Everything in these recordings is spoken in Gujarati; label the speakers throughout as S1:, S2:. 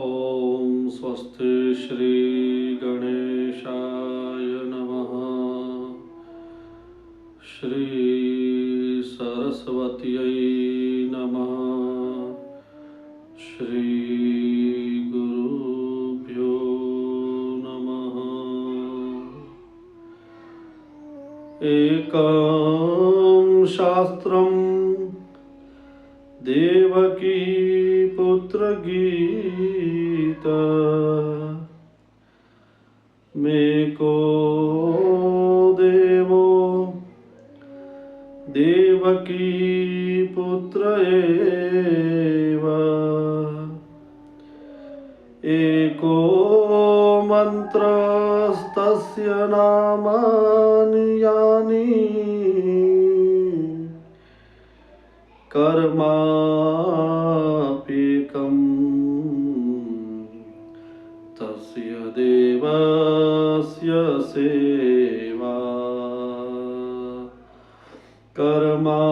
S1: ॐ स्वस्ति श्री गणेशाय नमः। श्री सरस्वत्यै नमः। श्री गुरुभ्यो नमः। एकं शास्त्रं देवकी पुत्र गीत मेको देवो देवकी पुत्र एव एको मंत्रस्तस्य नामानि यानि कर्माप्येकं तस्य देवस्य सेवा। कर्माप्येकं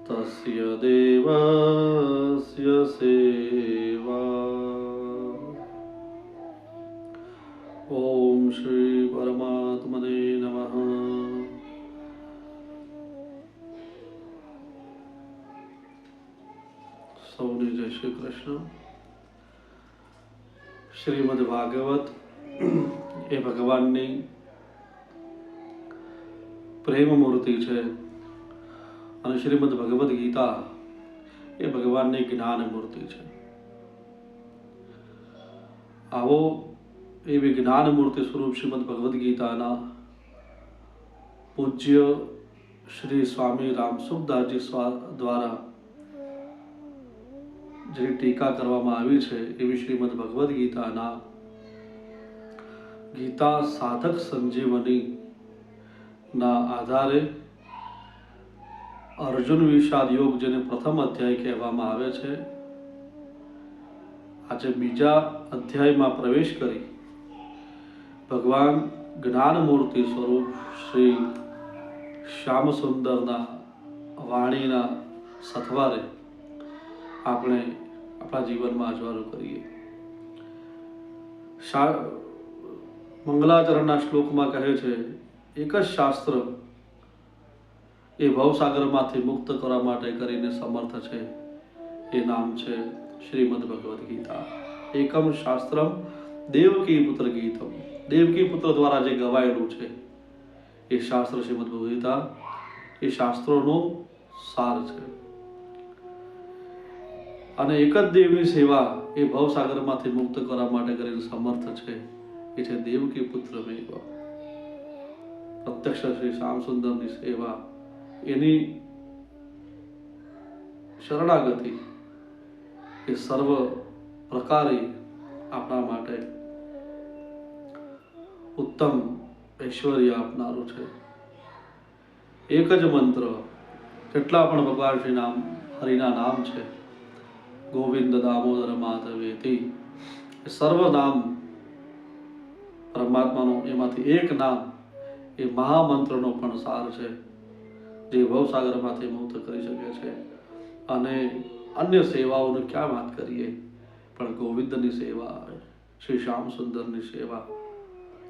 S1: तस्य देवस्य सेवा। ओम श्री परमात्मने नमः। સૌને જય શ્રી કૃષ્ણ। શ્રીમદ ભાગવત એ ભગવાનની પ્રેમ મૂર્તિ છે અને શ્રીમદ ભગવદ ગીતા એ ભગવાનની જ્ઞાન મૂર્તિ છે। આવો એવી જ્ઞાન મૂર્તિ સ્વરૂપ શ્રીમદ ભગવદ ગીતાના પૂજ્ય શ્રી સ્વામી રામસુખદાસજી દ્વારા જે ટીકા કરવામાં આવી છે એવી શ્રીમદ ભગવદ ગીતાના ગીતા સાધક સંજીવની ના આધારે અર્જુન વિષાદ યોગ જેને પ્રથમ અધ્યાય કહેવામાં આવે છે, આજે બીજા અધ્યાયમાં પ્રવેશ કરી ભગવાન જ્ઞાન મૂર્તિ સ્વરૂપ શ્રી શ્યામ સુંદરના વાણીના સથવારે આપણે આપણા જીવનમાં અજવાળું કરીએ। મંગલાચરણના શ્લોકમાં કહે છે, એક જ શાસ્ત્ર એ ભવસાગરમાંથી મુક્ત કરવા માટે કરીને સમર્થ છે, એ નામ છે શ્રીમદ ભગવદ ગીતા। એકમ શાસ્ત્રમ દેવકી પુત્ર ગીતમ, દેવકી પુત્ર દ્વારા જે ગવાયેલું છે એ શાસ્ત્ર શ્રીમદ ભગવદ ગીતા એ શાસ્ત્રોનો સાર છે। અને એક જ દેવની સેવા એ ભવસાગરમાંથી મુક્ત કરવા માટે કરીને સમર્થ છે, એ છે દેવકી પુત્ર મેવ। પ્રત્યક્ષ શ્રી શ્યામ સુંદરની સેવા, એની શરણાગતિ એ સર્વ પ્રકારે આપણા માટે ઉત્તમ ઐશ્વર્ય આપનારું છે। એક જ મંત્ર, જેટલા પણ ભગવાન શ્રી નામ હરિના નામ છે, ગોવિંદ દામોદર માધવેતિ, એ સર્વ નામ પરમાત્માનો એમાંથી એક નામ એ મહામંત્રનો પણ સાર છે, જે ભવસાગરમાંથી મુક્ત કરી શકે છે। અને અન્ય સેવાઓની ક્યાં વાત કરીએ, પણ ગોવિંદની સેવા, શ્રી શ્યામ સુંદરની સેવા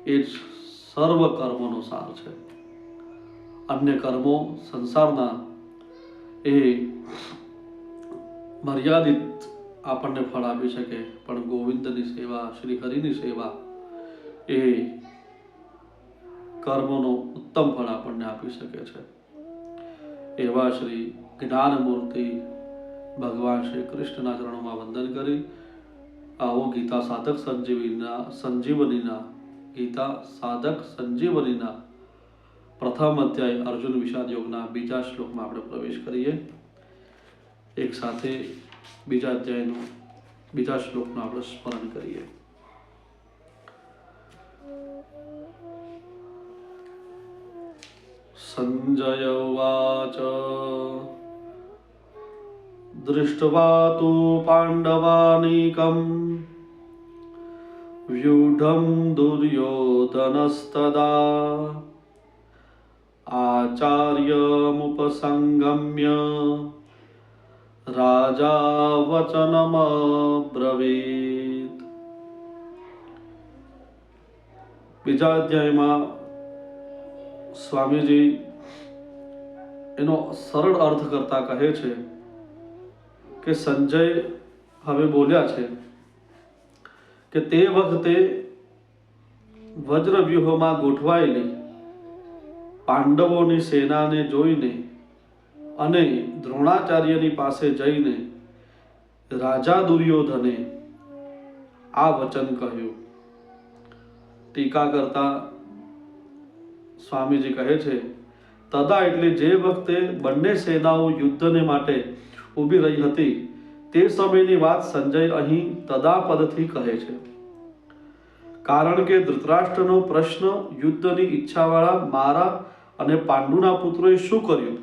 S1: એ જ સર્વ કર્મોનો સાર છે। અન્ય કર્મો સંસારના એ મર્યાદિત આપણને ફળ આપી શકે, પણ ગોવિંદની સેવા, શ્રી હરિની સેવા એ કર્મોનો ઉત્તમ ફળ આપણને આપી શકે છે। એવા શ્રી જ્ઞાન મૂર્તિ ભગવાન શ્રી કૃષ્ણના ચરણોમાં વંદન કરી આવો ગીતા સાધક સંજીવનીના ગીતા સાધક સંજીવનીના પ્રથમ અધ્યાય અર્જુન વિષાદ યોગના બીજા શ્લોકમાં આપણે પ્રવેશ કરીએ। એક સાથે બીજા અધ્યાયનો બીજા શ્લોકનું આપણે સ્મરણ કરીએ। સંજય ઉવાચ दृष्ट्वा तु पाण्डवानीकं व्यूढं दुर्योधनस्तदा आचार्यमुपसंगम्य રાજા વચનમબ્રવીત. બીજા અધ્યાયમાં સ્વામીજી એનો સરળ અર્થ કરતા કહે છે કે સંજય હવે બોલ્યા છે કે તે વખતે વજ્રવ્યૂહમાં ગોઠવાયેલી પાંડવોની સેનાને જોઈને અને દ્રોણાચાર્યની પાસે જઈને રાજા દુર્યોધને આ વચન કહ્યું. ટીકા કરતા સ્વામીજી કહે છે, તદા એટલે જે વખતે બંને સેનાઓ યુદ્ધને માટે ઊભી રહી હતી તે સમયની વાત સંજય અહીં તદા પદથી કહે છે. કારણ કે ધૃતરાષ્ટ્રનો પ્રશ્ન યુદ્ધની ઈચ્છાવાળા મારા અને પાંડુના પુત્રોએ શું કર્યું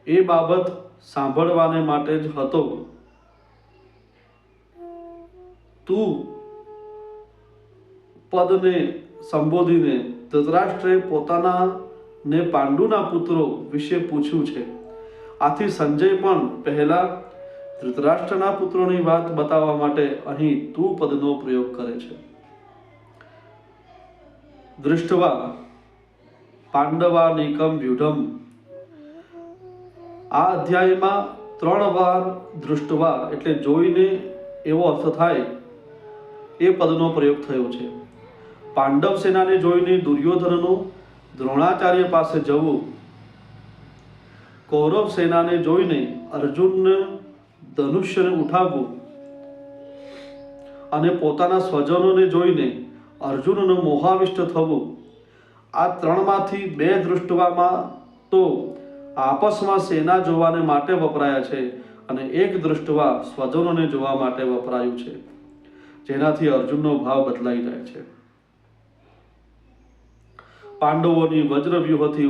S1: એ બાબત સાંભળવાને માટે જ હતો. તું પદને સંબોધીને ધૃતરાષ્ટ્રે પોતાના ને પાંડુના પુત્રો વિશે પૂછ્યું છે. આથી સંજય પણ પહેલા ધૃતરાષ્ટ્રના પુત્રોની વાત બતાવવા માટે અહીં તું પદનો પ્રયોગ કરે છે. દૃષ્ટવા પાંડવાનિકમ વ્યુઢમ. આ અધ્યાયમાં 3 વાર દૃષ્ટવા એટલે જોઈને એવો અર્થ થાય એ પદનો પ્રયોગ થયો છે. પાંડવ સેનાને જોઈને દુર્યોધનનું દ્રોણાચાર્ય પાસે જવું, કૌરવ સેનાને જોઈને અર્જુનને ધનુષ્યને ઉઠાવવું અને પોતાના સ્વજનોને જોઈને અર્જુનનું મોહાવિષ્ટ થવું, આ 3માંથી 2 દૃષ્ટવામાં તો આપસમાં સેના જોવાને માટે વપરાયા છે અને 1 દૃષ્ટવા સ્વજનોને જોવા માટે વપરાયું છે, જેનાથી અર્જુનનો ભાવ બદલાઈ જાય છે. પાંડવોની વજ્રવ્યૂહથી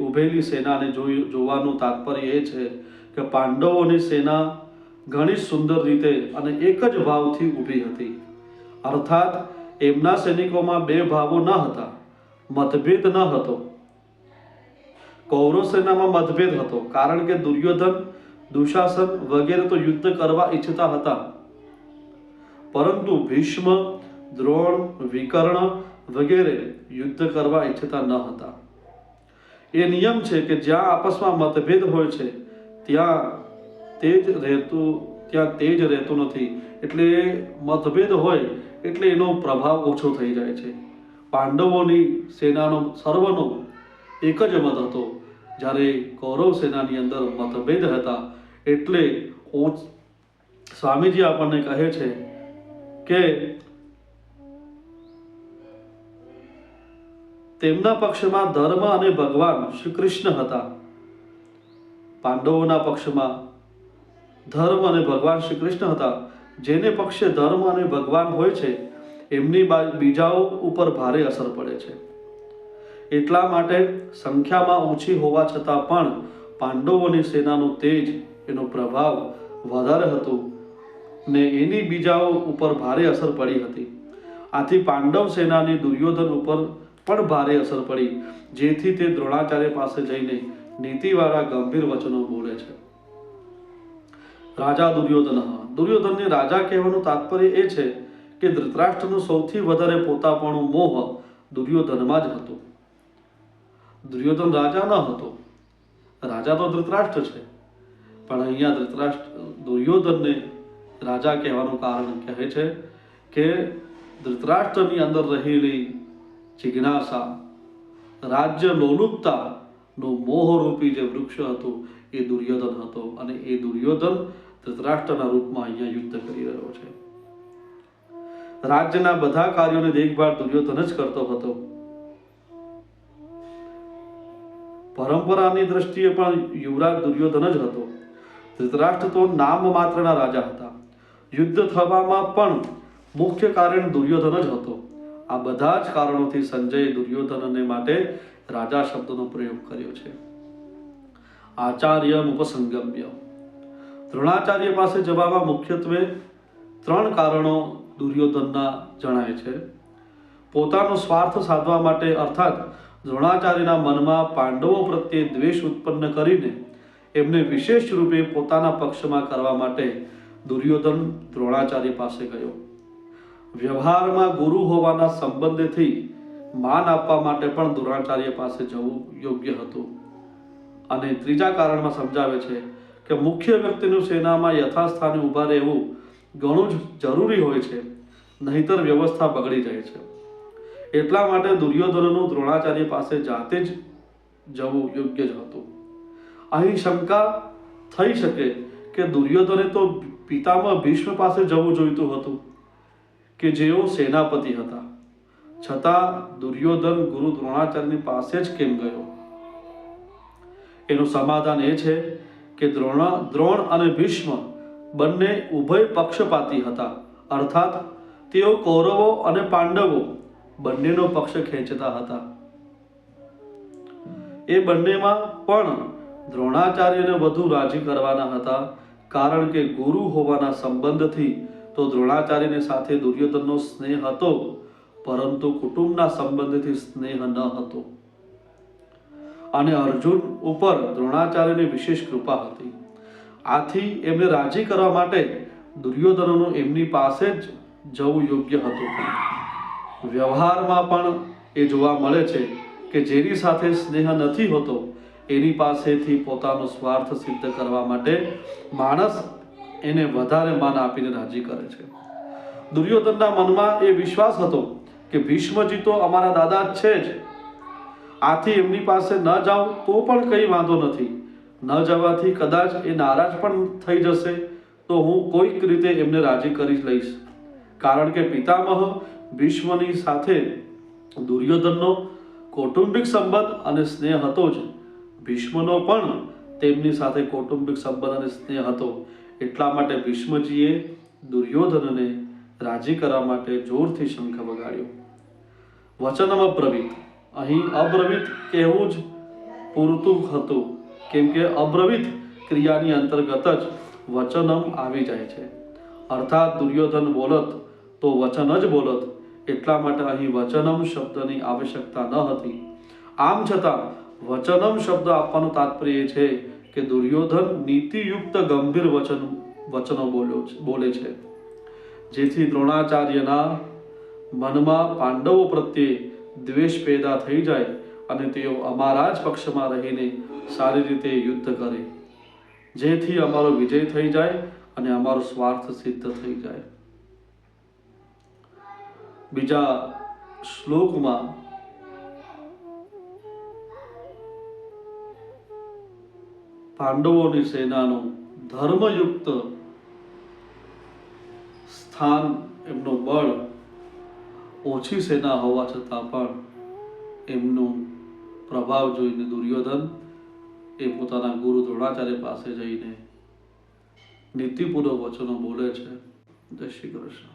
S1: ઉભેલી સેનાને જોવાનું તાત્પર્ય એ છે કે પાંડવોની સેના ઘણી સુંદર રીતે અને એક જ ભાવથી ઊભી હતી. અર્થાત એમના સૈનિકોમાં 2 ભાવો ન હતા, મતભેદ ન હતો. કૌરવ સેનામાં મતભેદ હતો, કારણ કે દુર્યોધન, દુશાસન વગેરે તો યુદ્ધ કરવા ઈચ્છતા હતા, પરંતુ ભીષ્મ, દ્રોણ, વિકર્ણ વગેરે યુદ્ધ કરવા ઈચ્છતા ન હતા. એ નિયમ છે કે જ્યાં આપસમાં મતભેદ હોય છે ત્યાં તેજ રહેતું નથી. એટલે મતભેદ હોય એટલે એનો પ્રભાવ ઓછો થઈ જાય છે. પાંડવોની સેનાનો સર્વનો એક જ મત હતો, જ્યારે કૌરવ સેનાની અંદર મતભેદ હતા. એટલે સ્વામીજી આપણને કહે છે કે તેમના પક્ષમાં ધર્મ અને ભગવાન શ્રી કૃષ્ણ હતા. પાંડવોના પક્ષમાં ધર્મ અને ભગવાન શ્રી કૃષ્ણ હતા. જેને પક્ષે ધર્મ અને ભગવાન હોય છે એમની બીજાઓ ઉપર ભારે અસર પડે છે. એટલા માટે સંખ્યામાં ઓછી હોવા છતાં પણ પાંડવોની સેનાનું તેજ, એનો પ્રભાવ વધારે હતું ને એની બીજાઓ ઉપર ભારે અસર પડી હતી. આથી પાંડવ સેનાની દુર્યોધન ઉપર પણ ભારે અસર પડી, જેથી તે દ્રોણાચાર્ય પાસે જઈને નીતિવાળા ગંભીર વચનો બોલે છે. રાજા દુર્યોધનને રાજા કહેવાનું તાત્પર્ય એ છે કે ધૃતરાષ્ટ્રનું સૌથી વધારે પોતાપણું મોહ દુર્યોધનમાં જ હતું. દુર્યોધન રાજા ન હતો, રાજા તો ધૃતરાષ્ટ્ર છે, પણ અહીંયા દુર્યોધનને રાજા કહેવાનું કારણ કહે છે કે ધૃતરાષ્ટ્રની અંદર રહેલી જિજ્ઞાસા, રાજ્ય લોલુપતાનું મોહરૂપી જે વૃક્ષ હતું એ દુર્યોધન હતો, અને એ દુર્યોધન ધૃતરાષ્ટ્રના રૂપમાં અહીંયા યુદ્ધ કરી રહ્યો છે. રાજ્યના બધા કાર્યોની દેખભાળ દુર્યોધન જ કરતો હતો. પરંપરાની દ્રષ્ટિએ પણ યુવરાજ દુર્યોધન જ હતો. ધૃતરાષ્ટ્ર તો નામ માત્રના રાજા હતા. યુદ્ધ થવામાં પણ મુખ્ય કારણ દુર્યોધન જ હતો. આ બધા જ કારણોથી સંજયે દુર્યોધનને માટે રાજા શબ્દનો પ્રયોગ કર્યો છે. આચાર્ય ઉપસંગમ્ય. દ્રોણાચાર્ય પાસે જવામાં મુખ્યત્વે 3 કારણો દુર્યોધનના જણાય છે. પોતાનો સ્વાર્થ સાધવા માટે, અર્થાત દ્રોણાચાર્યના મનમાં પાંડવો પ્રત્યે દ્વેષ ઉત્પન્ન કરીને એમને વિશેષ રૂપે પોતાના પક્ષમાં કરવા માટે દુર્યોધન દ્રોણાચાર્ય પાસે ગયો. વ્યવહારમાં ગુરુ હોવાના સંબંધથી માન આપવા માટે પણ દ્રોણાચાર્ય પાસે જવું યોગ્ય હતું. અને ત્રીજા કારણમાં સમજાવે છે કે મુખ્ય વ્યક્તિનું સેનામાં યથાસ્થાને ઊભા રહેવું ઘણું જ જરૂરી હોય છે, નહીંતર વ્યવસ્થા બગડી જાય છે. એટલા માટે દુર્યોધનનું દ્રોણાચાર્ય પાસે જાતે જ જવું યોગ્ય જ હતું. અહીં શંકા થઈ શકે કે દુર્યોધને તો પિતામહ ભીષ્મ પાસે જવું જોઈતું હતું કે જેઓ સેનાપતિ હતા, છતાં દુર્યોધન ગુરુ દ્રોણાચાર્યની પાસે જ કેમ ગયો? એનું સમાધાન એ છે કે દ્રોણ અને ભીષ્મ બંને ઉભય પક્ષપાતી હતા, અર્થાત તેઓ કૌરવો અને પાંડવો બંનેનો પક્ષ ખેંચતા હતા. એ બંનેમાં પણ દ્રોણાચાર્યને વધુ રાજી કરવાના હતા, કારણ કે ગુરુ હોવાના સંબંધથી તો દ્રોણાચાર્યની સાથે દુર્યોધનનો સ્નેહ હતો, પરંતુ કુટુંબના સંબંધથી સ્નેહ ન હતો. અને અર્જુન ઉપર દ્રોણાચાર્યની વિશેષ કૃપા હતી. આથી એમને રાજી કરવા માટે દુર્યોધનનું એમની પાસે જ જવું યોગ્ય હતું. વ્યવહારમાં પણ એ જોવા મળે છે કે જેની સાથે સ્નેહ નથી હોતો એની પાસેથી પોતાનો સ્વાર્થ સિદ્ધ કરવા માટે માણસ એને વધારે માન આપીને રાજી કરે છે. દુર્યોધનના મનમાં એ વિશ્વાસ હતો કે ભીષ્મજી તો અમારા દાદા જ છે જ, આથી એમની પાસે ન જાઉં તો પણ કંઈ વાંધો નથી. ન જવાથી કદાચ એ નારાજ પણ થઈ જશે તો હું કોઈક રીતે એમને રાજી કરી લઈશ, કારણ કે પિતામહ ભીષ્મની સાથે દુર્યોધનનો કૌટુંબિક સંબંધ અને સ્નેહ હતો જ. ભીષ્મનો પણ તેમની સાથે કૌટુંબિક સંબંધ અને સ્નેહ હતો. એટલા માટે ભીષ્મજીએ દુર્યોધનને રાજી કરવા માટે જોરથી શંખ વગાડ્યો. વચનમ અબ્રવીત, અહીં અબ્રવીત કહેવું જ પૂરતું હતું, કેમ કે અબ્રવીત ક્રિયાની અંતર્ગત જ વચનમ આવી જાય છે. અર્થાત દુર્યોધન બોલત તો વચન જ બોલત, એટલા માટે અહીં વચનમ શબ્દની આવશ્યકતા ન હતી. આમ છતાં વચનમ શબ્દ આપવાનું તાત્પર્ય એ છે કે દુર્યોધન નીતિયુક્ત ગંભીર વચનો બોલે છે, જેથી દ્રોણાચાર્યના મનમાં પાંડવો પ્રત્યે દ્વેષ પેદા થઈ જાય અને તેઓ અમારા જ પક્ષમાં રહીને સારી રીતે યુદ્ધ કરે, જેથી અમારો વિજય થઈ જાય અને અમારો સ્વાર્થ સિદ્ધ થઈ જાય. બીજા શ્લોકમાં પાંડવોની સેનાનું ધર્મયુક્ત સ્થાન, એમનું બળ ઓછી સેના હોવા છતાં પણ એમનું પ્રભાવ જોઈને દુર્યોધન એ પોતાના ગુરુ દ્રોણાચાર્ય પાસે જઈને નીતિપૂર્વક વચનો બોલે છે. જય શ્રી કૃષ્ણ.